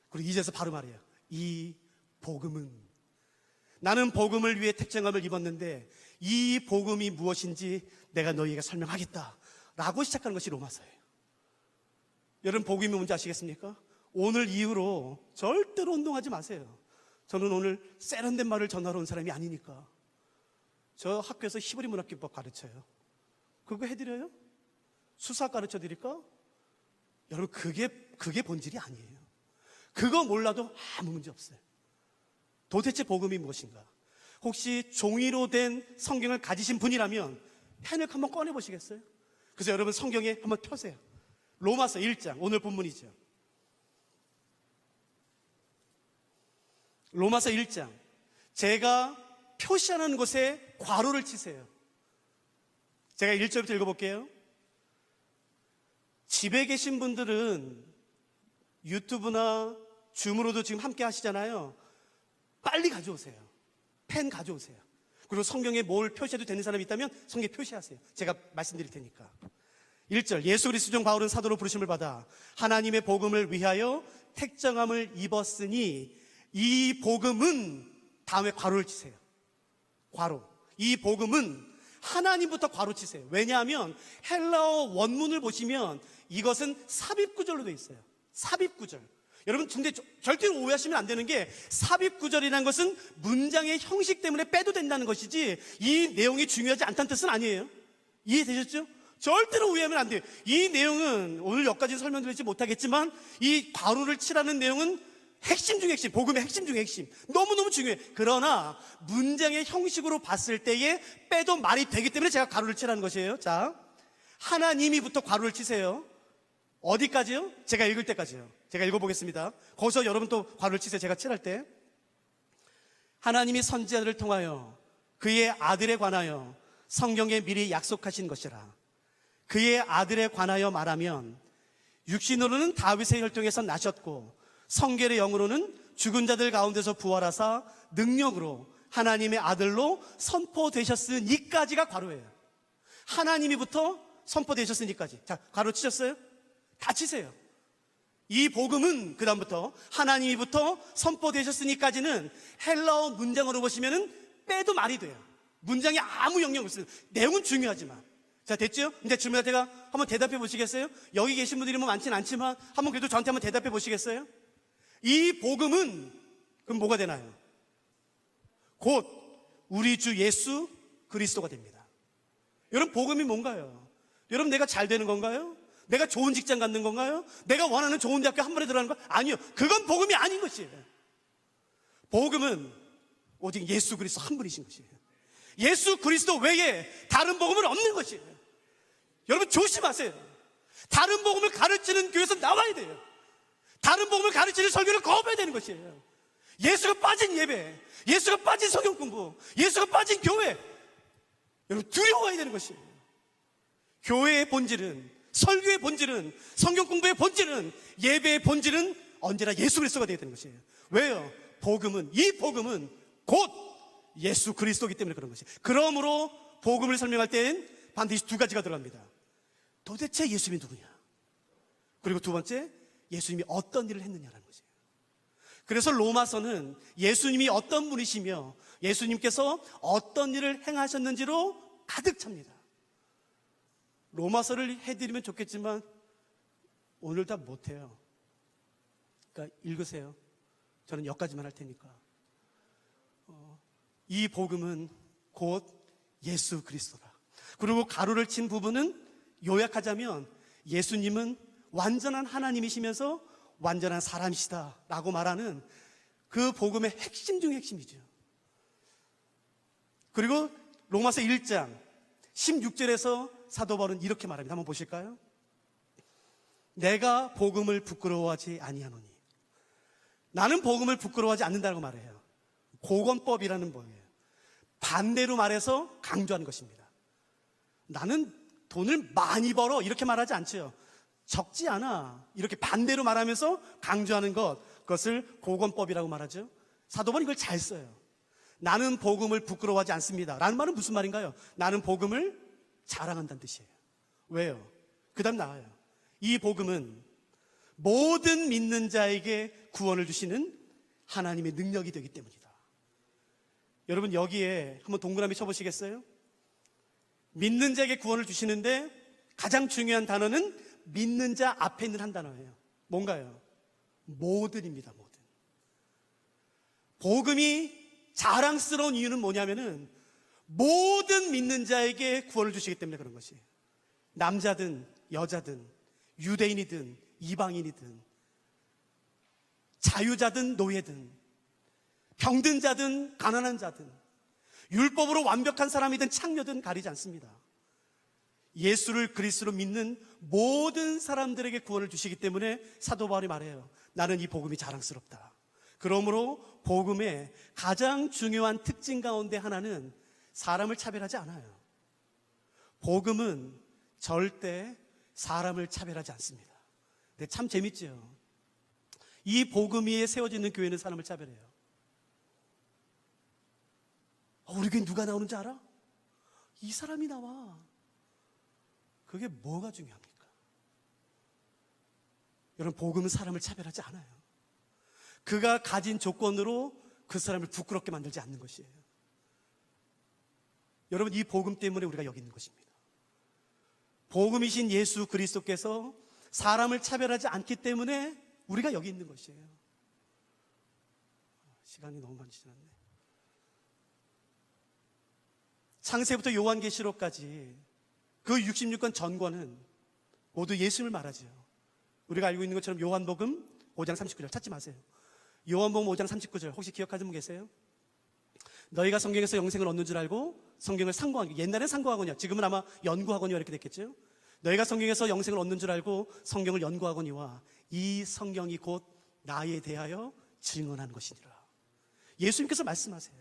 그리고 이제서 바로 말해요. 이 복음은, 나는 복음을 위해 택정함을 입었는데 이 복음이 무엇인지 내가 너희에게 설명하겠다 라고 시작하는 것이 로마서예요. 여러분, 복음이 뭔지 아시겠습니까? 오늘 이후로 절대로 운동하지 마세요. 저는 오늘 세련된 말을 전하러 온 사람이 아니니까. 저 학교에서 히브리 문학기법 가르쳐요. 그거 해드려요? 수사 가르쳐 드릴까? 여러분, 그게 본질이 아니에요. 그거 몰라도 아무 문제 없어요. 도대체 복음이 무엇인가? 혹시 종이로 된 성경을 가지신 분이라면 펜을 한번 꺼내 보시겠어요? 그래서 여러분 성경에 한번 펴세요. 로마서 1장, 오늘 본문이죠. 로마서 1장, 제가 표시하는 곳에 괄호를 치세요. 제가 1절부터 읽어볼게요. 집에 계신 분들은 유튜브나 줌으로도 지금 함께 하시잖아요. 빨리 가져오세요. 펜 가져오세요. 그리고 성경에 뭘 표시해도 되는 사람이 있다면 성경에 표시하세요. 제가 말씀드릴 테니까. 1절, 예수 그리스도 종 바울은 사도로 부르심을 받아 하나님의 복음을 위하여 택정함을 입었으니 이 복음은, 다음에 괄호를 치세요. 괄호. 이 복음은 하나님부터 괄호 치세요. 왜냐하면 헬라어 원문을 보시면 이것은 삽입구절로 되어 있어요. 삽입구절. 여러분, 근데 절대로 오해하시면 안 되는 게, 삽입구절이라는 것은 문장의 형식 때문에 빼도 된다는 것이지 이 내용이 중요하지 않다는 뜻은 아니에요. 이해되셨죠? 절대로 오해하면 안 돼요. 이 내용은 오늘 여기까지 설명드리지 못하겠지만 이 괄호를 치라는 내용은 핵심 중의 핵심, 복음의 핵심 중의 핵심, 너무너무 중요해. 그러나 문장의 형식으로 봤을 때에 빼도 말이 되기 때문에 제가 괄호를 치라는 것이에요. 자, 하나님이부터 괄호를 치세요. 어디까지요? 제가 읽을 때까지요. 제가 읽어보겠습니다. 거기서 여러분 또 괄호를 치세요. 제가 칠할 때. 하나님이 선지자들을 통하여 그의 아들에 관하여 성경에 미리 약속하신 것이라. 그의 아들에 관하여 말하면 육신으로는 다윗의 혈통에서 나셨고 성결의 영으로는 죽은 자들 가운데서 부활하사 능력으로 하나님의 아들로 선포되셨으니까지가 괄호예요. 하나님이부터 선포되셨으니까지. 자, 괄호 치셨어요? 다 치세요. 이 복음은, 그 다음부터 하나님이부터 선포되셨으니까지는 헬라어 문장으로 보시면은 빼도 말이 돼요. 문장에 아무 영향 없어요. 내용은 중요하지만. 자, 됐죠? 이제 질문할 때가 한번 대답해 보시겠어요? 여기 계신 분들이 뭐 많진 않지만 한번 그래도 저한테 한번 대답해 보시겠어요? 이 복음은 그럼 뭐가 되나요? 곧 우리 주 예수 그리스도가 됩니다. 여러분, 복음이 뭔가요? 여러분, 내가 잘 되는 건가요? 내가 좋은 직장 갖는 건가요? 내가 원하는 좋은 대학교 한 번에 들어가는 거? 아니요. 그건 복음이 아닌 것이에요. 복음은 오직 예수 그리스도 한 분이신 것이에요. 예수 그리스도 외에 다른 복음은 없는 것이에요. 여러분, 조심하세요. 다른 복음을 가르치는 교회에서 나와야 돼요. 다른 복음을 가르치는 설교를 거부해야 되는 것이에요. 예수가 빠진 예배, 예수가 빠진 성경 공부, 예수가 빠진 교회, 여러분 두려워해야 되는 것이에요. 교회의 본질은, 설교의 본질은, 성경 공부의 본질은, 예배의 본질은 언제나 예수 그리스도가 되어야 되는 것이에요. 왜요? 복음은, 이 복음은 곧 예수 그리스도이기 때문에 그런 것이에요. 그러므로 복음을 설명할 때엔 반드시 두 가지가 들어갑니다. 도대체 예수님이 누구냐? 그리고 두 번째, 예수님이 어떤 일을 했느냐라는 것이에요. 그래서 로마서는 예수님이 어떤 분이시며 예수님께서 어떤 일을 행하셨는지로 가득 찹니다. 로마서를 해드리면 좋겠지만 오늘 다 못해요. 그러니까 읽으세요. 저는 여기까지만 할 테니까. 이 복음은 곧 예수 그리스도다. 그리고 가로를 친 부분은 요약하자면 예수님은 완전한 하나님이시면서 완전한 사람이시다 라고 말하는 그 복음의 핵심 중의 핵심이죠. 그리고 로마서 1장 16절에서 사도 바울은 이렇게 말합니다. 한번 보실까요? 내가 복음을 부끄러워하지 아니하노니. 나는 복음을 부끄러워하지 않는다고 말해요. 고건법이라는 거예요. 반대로 말해서 강조하는 것입니다. 나는 돈을 많이 벌어 이렇게 말하지 않죠. 적지 않아 이렇게 반대로 말하면서 강조하는 그것을 복음법이라고 말하죠. 사도 바울은 이걸 잘 써요. 나는 복음을 부끄러워하지 않습니다 라는 말은 무슨 말인가요? 나는 복음을 자랑한다는 뜻이에요. 왜요? 그 다음 나와요. 이 복음은 모든 믿는 자에게 구원을 주시는 하나님의 능력이 되기 때문이다. 여러분 여기에 한번 동그라미 쳐보시겠어요? 믿는 자에게 구원을 주시는데 가장 중요한 단어는 믿는 자 앞에 있는 한 단어예요. 뭔가요? 모든입니다. 모든. 복음이 자랑스러운 이유는 뭐냐면은 모든 믿는 자에게 구원을 주시기 때문에 그런 것이에요. 남자든 여자든 유대인이든 이방인이든 자유자든 노예든 병든 자든 가난한 자든 율법으로 완벽한 사람이든 창녀든 가리지 않습니다. 예수를 그리스도로 믿는 모든 사람들에게 구원을 주시기 때문에 사도 바울이 말해요. 나는 이 복음이 자랑스럽다. 그러므로 복음의 가장 중요한 특징 가운데 하나는 사람을 차별하지 않아요. 복음은 절대 사람을 차별하지 않습니다. 근데 참 재밌죠. 이 복음 위에 세워지는 교회는 사람을 차별해요. 우리 교회 누가 나오는지 알아? 이 사람이 나와. 그게 뭐가 중요합니까? 여러분, 복음은 사람을 차별하지 않아요. 그가 가진 조건으로 그 사람을 부끄럽게 만들지 않는 것이에요. 여러분, 이 복음 때문에 우리가 여기 있는 것입니다. 복음이신 예수 그리스도께서 사람을 차별하지 않기 때문에 우리가 여기 있는 것이에요. 시간이 너무 많이 지났네. 창세부터 요한계시록까지 그 66권 전권은 모두 예수님을 말하죠. 우리가 알고 있는 것처럼 요한복음 5장 39절 찾지 마세요. 요한복음 5장 39절 혹시 기억하는 분 계세요? 너희가 성경에서 영생을 얻는 줄 알고 성경을 상고하고, 옛날엔 상고하거니와 지금은 아마 연구하거니와 이렇게 됐겠죠. 너희가 성경에서 영생을 얻는 줄 알고 성경을 연구하거니와 이 성경이 곧 나에 대하여 증언하는 것이니라. 예수님께서 말씀하세요.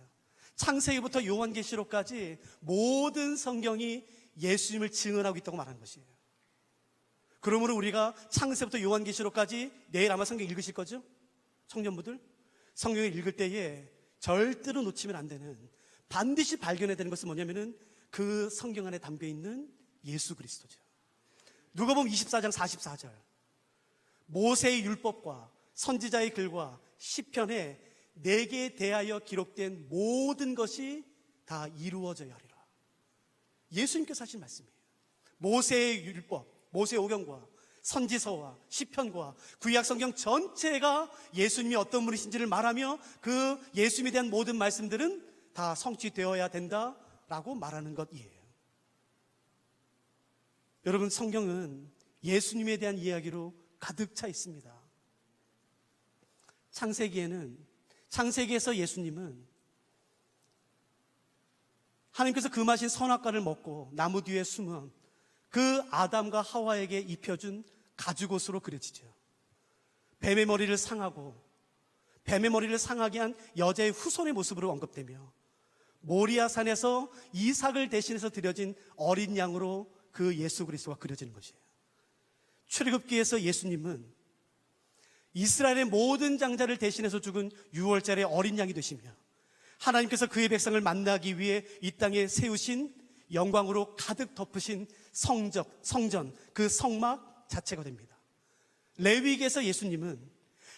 창세기부터 요한계시록까지 모든 성경이 예수님을 증언하고 있다고 말하는 것이에요. 그러므로 우리가 창세부터 요한계시록까지 내일 아마 성경 읽으실 거죠? 청년부들 성경을 읽을 때에 절대로 놓치면 안 되는, 반드시 발견해야 되는 것은 뭐냐면은 그 성경 안에 담겨있는 예수 그리스도죠. 누가복음 24장 44절 모세의 율법과 선지자의 글과 시편에 내게 대하여 기록된 모든 것이 다 이루어져야 하리라. 예수님께서 하신 말씀이에요. 모세의 율법, 모세의 오경과 선지서와 시편과 구약 성경 전체가 예수님이 어떤 분이신지를 말하며 그 예수님에 대한 모든 말씀들은 다 성취되어야 된다라고 말하는 것이에요. 여러분, 성경은 예수님에 대한 이야기로 가득 차 있습니다. 창세기에서 예수님은 하나님께서 금하신 선악과를 먹고 나무 뒤에 숨은 그 아담과 하와에게 입혀준 가죽옷으로 그려지죠. 뱀의 머리를 상하고 뱀의 머리를 상하게 한 여자의 후손의 모습으로 언급되며 모리아 산에서 이삭을 대신해서 드려진 어린 양으로 그 예수 그리스도가 그려지는 것이에요. 출애굽기에서 예수님은 이스라엘의 모든 장자를 대신해서 죽은 6월절의 어린 양이 되시며 하나님께서 그의 백성을 만나기 위해 이 땅에 세우신 영광으로 가득 덮으신 성전, 그 성막 자체가 됩니다. 레위기에서 예수님은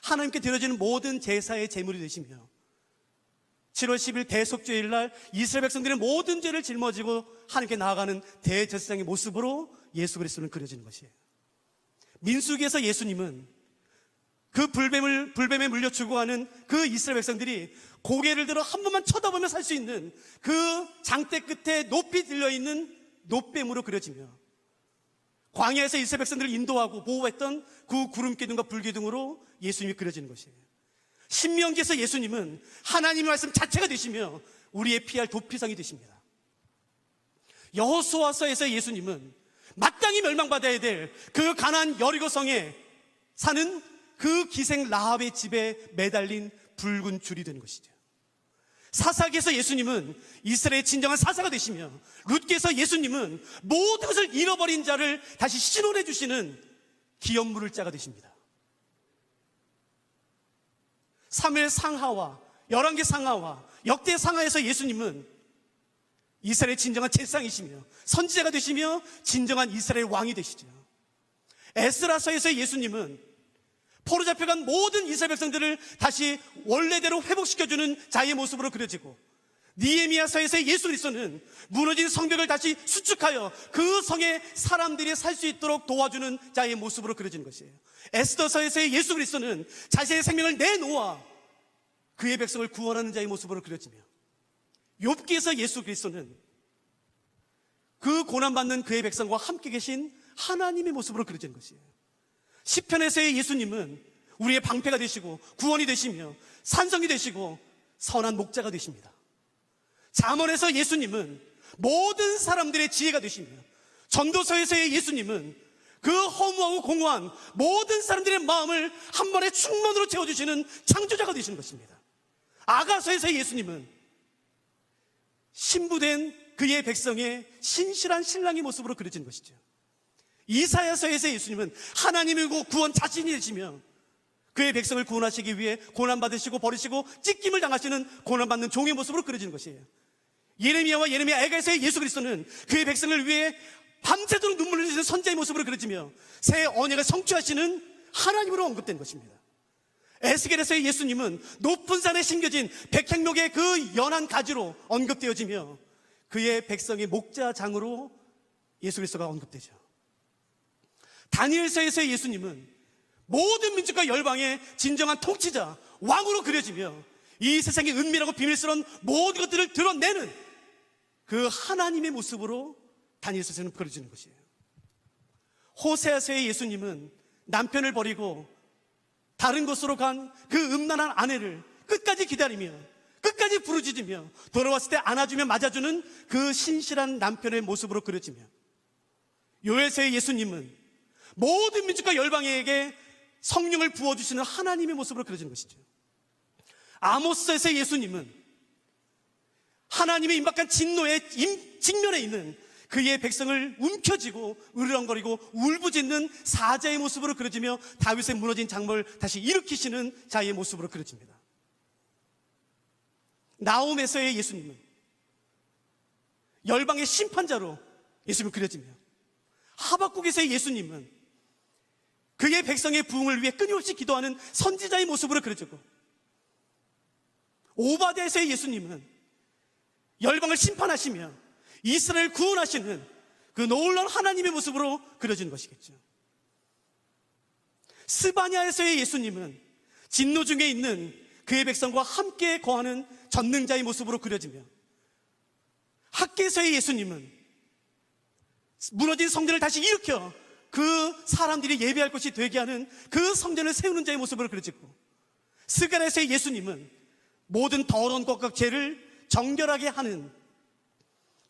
하나님께 드려지는 모든 제사의 제물이 되시며 7월 10일 대속죄일 날 이스라엘 백성들의 모든 죄를 짊어지고 하나님께 나아가는 대제사장의 모습으로 예수 그리스도는 그려지는 것이에요. 민수기에서 예수님은 그 불뱀에 물려 죽어가는 그 이스라엘 백성들이 고개를 들어 한 번만 쳐다보며 살 수 있는 그 장대 끝에 높이 들려있는 놋뱀으로 그려지며 광야에서 이스라엘 백성들을 인도하고 보호했던 그 구름기둥과 불기둥으로 예수님이 그려지는 것이에요. 신명기에서 예수님은 하나님의 말씀 자체가 되시며 우리의 피할 도피성이 되십니다. 여호수아서에서 예수님은 마땅히 멸망받아야 될 그 가나안 여리고성에 사는 그 기생 라합의 집에 매달린 붉은 줄이 되는 것이죠. 사사기에서 예수님은 이스라엘의 진정한 사사가 되시며, 룻기에서 예수님은 모든 것을 잃어버린 자를 다시 신원해 주시는 기업 물을 자가 되십니다. 사무엘 상하와 열왕기 상하와 역대 상하에서 예수님은 이스라엘의 진정한 제사장이시며 선지자가 되시며 진정한 이스라엘 왕이 되시죠. 에스라서에서 예수님은 포로 잡혀간 모든 이스라엘 백성들을 다시 원래대로 회복시켜주는 자의 모습으로 그려지고, 니에미야서에서 예수 그리스도는 무너진 성벽을 다시 수축하여 그 성에 사람들이 살 수 있도록 도와주는 자의 모습으로 그려지는 것이에요. 에스더서에서의 예수 그리스도는 자신의 생명을 내놓아 그의 백성을 구원하는 자의 모습으로 그려지며, 욥기에서 예수 그리스도는 그 고난받는 그의 백성과 함께 계신 하나님의 모습으로 그려지는 것이에요. 시편에서의 예수님은 우리의 방패가 되시고 구원이 되시며 산성이 되시고 선한 목자가 되십니다. 잠언에서 예수님은 모든 사람들의 지혜가 되시며, 전도서에서의 예수님은 그 허무하고 공허한 모든 사람들의 마음을 한 번에 충만으로 채워주시는 창조자가 되시는 것입니다. 아가서에서의 예수님은 신부된 그의 백성의 신실한 신랑의 모습으로 그려진 것이죠. 이사야서에서의 예수님은 하나님의 구원 자신이 되시며 그의 백성을 구원하시기 위해 고난받으시고 버리시고 찢김을 당하시는 고난받는 종의 모습으로 그려지는 것이에요. 예레미야와 예레미야 애가에서의 예수 그리스도는 그의 백성을 위해 밤새도록 눈물을 흘리시는 선자의 모습으로 그려지며 새 언약을 성취하시는 하나님으로 언급된 것입니다. 에스겔에서의 예수님은 높은 산에 심겨진 백향목의 그 연한 가지로 언급되어지며 그의 백성의 목자장으로 예수 그리스도가 언급되죠. 다니엘서에서의 예수님은 모든 민족과 열방의 진정한 통치자, 왕으로 그려지며 이 세상의 은밀하고 비밀스러운 모든 것들을 드러내는 그 하나님의 모습으로 다니엘서에서는 그려지는 것이에요. 호세아서의 예수님은 남편을 버리고 다른 곳으로 간 그 음란한 아내를 끝까지 기다리며 끝까지 부르짖으며 돌아왔을 때 안아주며 맞아주는 그 신실한 남편의 모습으로 그려지며, 요엘서의 예수님은 모든 민족과 열방에게 성령을 부어주시는 하나님의 모습으로 그려지는 것이죠. 아모스에서의 예수님은 하나님의 임박한 진노의 직면에 있는 그의 백성을 움켜쥐고 으르렁거리고 울부짖는 사자의 모습으로 그려지며 다윗의 무너진 장막을 다시 일으키시는 자의 모습으로 그려집니다. 나홈에서의 예수님은 열방의 심판자로 예수님이 그려지며, 하박국에서의 예수님은 그의 백성의 부흥을 위해 끊임없이 기도하는 선지자의 모습으로 그려지고, 오바댜에서의 예수님은 열방을 심판하시며 이스라엘 구원하시는 그 놀라운 하나님의 모습으로 그려지는 것이겠죠. 스바냐에서의 예수님은 진노 중에 있는 그의 백성과 함께 거하는 전능자의 모습으로 그려지며, 학계에서의 예수님은 무너진 성전을 다시 일으켜 그 사람들이 예배할 것이 되게 하는 그 성전을 세우는 자의 모습으로 그려지고, 스가랴에서의 예수님은 모든 더러운 것과 죄를 정결하게 하는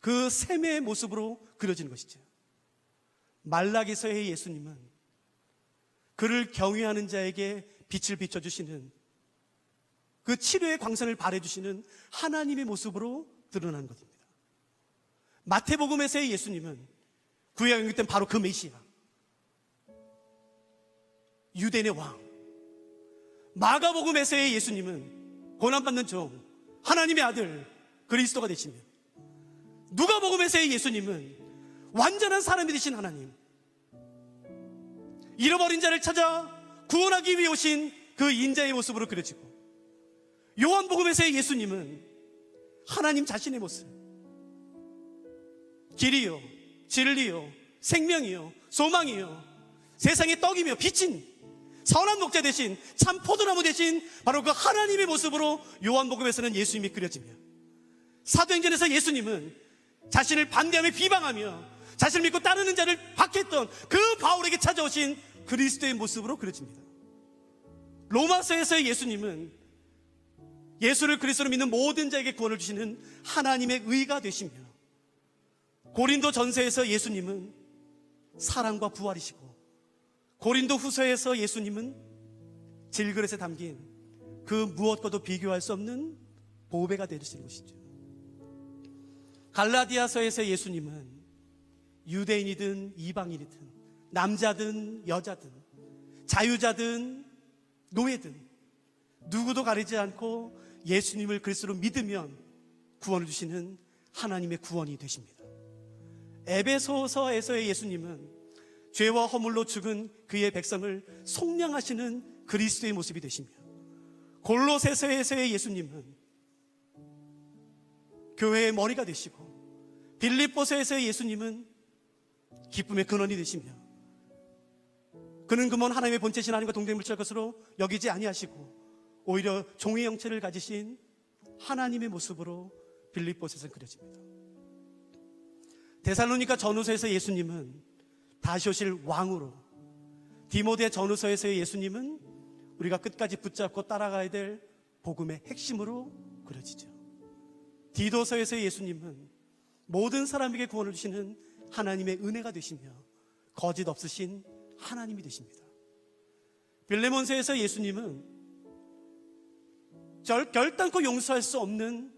그 샘의 모습으로 그려지는 것이죠. 말라기서의 예수님은 그를 경외하는 자에게 빛을 비춰주시는 그 치료의 광선을 발해주시는 하나님의 모습으로 드러나는 것입니다. 마태복음에서의 예수님은 구약 영국 때는 바로 그 메시아, 유대인의 왕. 마가복음에서의 예수님은 고난받는 종, 하나님의 아들 그리스도가 되시며, 누가복음에서의 예수님은 완전한 사람이 되신 하나님, 잃어버린 자를 찾아 구원하기 위해 오신 그 인자의 모습으로 그려지고, 요한복음에서의 예수님은 하나님 자신의 모습, 길이요 진리요 생명이요 소망이요 세상의 떡이며 빛인 선한 목자 대신 참 포도나무 대신 바로 그 하나님의 모습으로 요한복음에서는 예수님이 그려지며, 사도행전에서 예수님은 자신을 반대하며 비방하며 자신을 믿고 따르는 자를 박했던 그 바울에게 찾아오신 그리스도의 모습으로 그려집니다. 로마서에서의 예수님은 예수를 그리스도로 믿는 모든 자에게 구원을 주시는 하나님의 의가 되시며, 고린도 전서에서 예수님은 사랑과 부활이시고, 고린도 후서에서 예수님은 질그릇에 담긴 그 무엇과도 비교할 수 없는 보배가 되시는 것이죠. 갈라디아서에서 예수님은 유대인이든 이방인이든 남자든 여자든 자유자든 노예든 누구도 가리지 않고 예수님을 그리스도로 믿으면 구원을 주시는 하나님의 구원이 되십니다. 에베소서에서의 예수님은 죄와 허물로 죽은 그의 백성을 속량하시는 그리스도의 모습이 되시며, 골로새서에서의 예수님은 교회의 머리가 되시고, 빌립보서에서의 예수님은 기쁨의 근원이 되시며, 그는 그먼 하나님의 본체신 하나님과 동등물질할 것으로 여기지 아니하시고 오히려 종의 형체를 가지신 하나님의 모습으로 빌립보서에서는 그려집니다. 데살로니가 전후서에서 예수님은 다시 오실 왕으로, 디모데 전후서에서의 예수님은 우리가 끝까지 붙잡고 따라가야 될 복음의 핵심으로 그려지죠. 디도서에서의 예수님은 모든 사람에게 구원을 주시는 하나님의 은혜가 되시며 거짓 없으신 하나님이 되십니다. 빌레몬서에서 예수님은 결단코 용서할 수 없는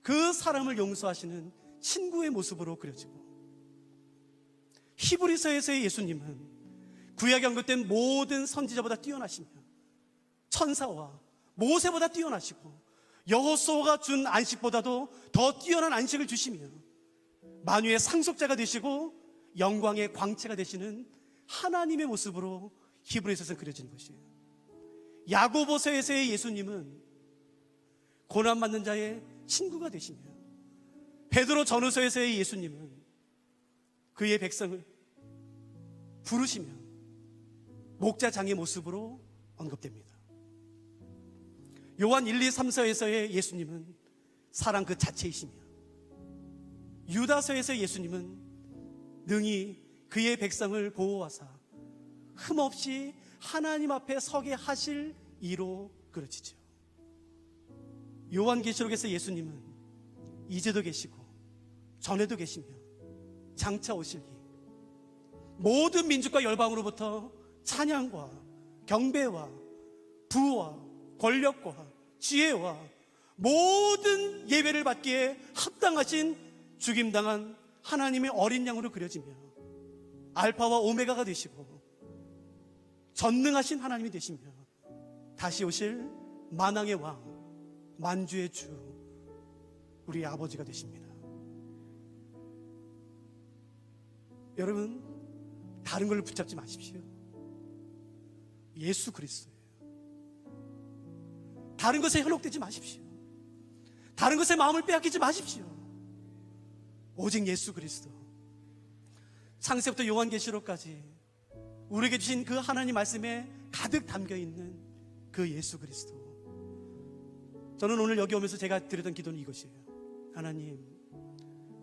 그 사람을 용서하시는 친구의 모습으로 그려지고, 히브리서에서의 예수님은 구약 언급된 모든 선지자보다 뛰어나시며 천사와 모세보다 뛰어나시고 여호수아가 준 안식보다도 더 뛰어난 안식을 주시며 만유의 상속자가 되시고 영광의 광채가 되시는 하나님의 모습으로 히브리서에서 그려지는 것이에요. 야고보서에서의 예수님은 고난받는 자의 친구가 되시며, 베드로 전후서에서의 예수님은 그의 백성을 부르시며 목자장의 모습으로 언급됩니다. 요한 1, 2, 3서에서의 예수님은 사랑 그 자체이시며, 유다서에서의 예수님은 능히 그의 백성을 보호하사 흠없이 하나님 앞에 서게 하실 이로 그려지죠. 요한계시록에서 예수님은 이제도 계시고 전에도 계시며 장차 오실 이 모든 민족과 열방으로부터 찬양과 경배와 부와 권력과 지혜와 모든 예배를 받기에 합당하신 죽임당한 하나님의 어린 양으로 그려지며 알파와 오메가가 되시고 전능하신 하나님이 되시며 다시 오실 만왕의 왕, 만주의 주, 우리 아버지가 되십니다. 여러분, 다른 걸 붙잡지 마십시오. 예수 그리스도예요. 다른 것에 현혹되지 마십시오. 다른 것에 마음을 빼앗기지 마십시오. 오직 예수 그리스도. 창세부터 요한계시록까지 우리에게 주신 그 하나님 말씀에 가득 담겨있는 그 예수 그리스도. 저는 오늘 여기 오면서 제가 드렸던 기도는 이것이에요. 하나님,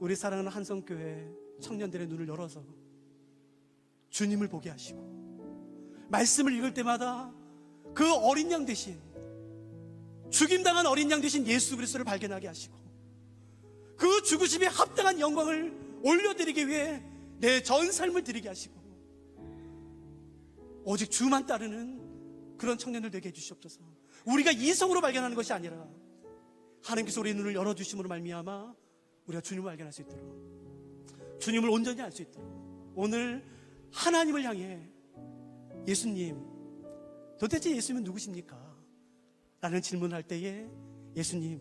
우리 사랑하는 한성교회 청년들의 눈을 열어서 주님을 보게 하시고, 말씀을 읽을 때마다 그 어린 양 대신, 죽임당한 어린 양 대신 예수 그리스도를 발견하게 하시고, 그 죽으심에 합당한 영광을 올려드리기 위해 내 전 삶을 드리게 하시고, 오직 주만 따르는 그런 청년들 되게 해주시옵소서. 우리가 이성으로 발견하는 것이 아니라 하나님께서 우리의 눈을 열어주심으로 말미암아 우리가 주님을 발견할 수 있도록, 주님을 온전히 알 수 있도록, 오늘 하나님을 향해 예수님, 도대체 예수님은 누구십니까? 라는 질문을 할 때에 예수님,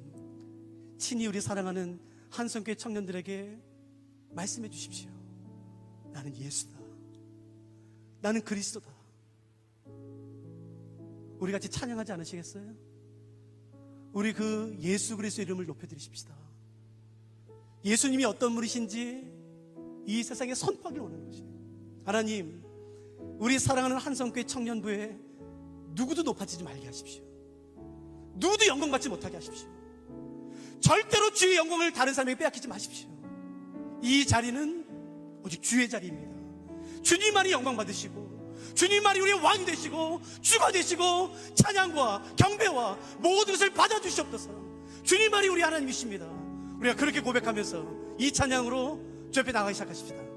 친히 우리 사랑하는 한성교회 청년들에게 말씀해 주십시오. 나는 예수다. 나는 그리스도다. 우리 같이 찬양하지 않으시겠어요? 우리 그 예수 그리스도 이름을 높여드리십시다. 예수님이 어떤 분이신지 이 세상에 선포하기 원하는 것이에요. 하나님, 우리 사랑하는 한성교회 청년부에 누구도 높아지지 말게 하십시오. 누구도 영광 받지 못하게 하십시오. 절대로 주의 영광을 다른 사람에게 빼앗기지 마십시오. 이 자리는 오직 주의 자리입니다. 주님만이 영광 받으시고, 주님만이 우리의 왕이 되시고 주가 되시고 찬양과 경배와 모든 것을 받아주시옵소서. 주님만이 우리 하나님이십니다. 우리가 그렇게 고백하면서 이 찬양으로 주 옆에 나가기 시작하십시다.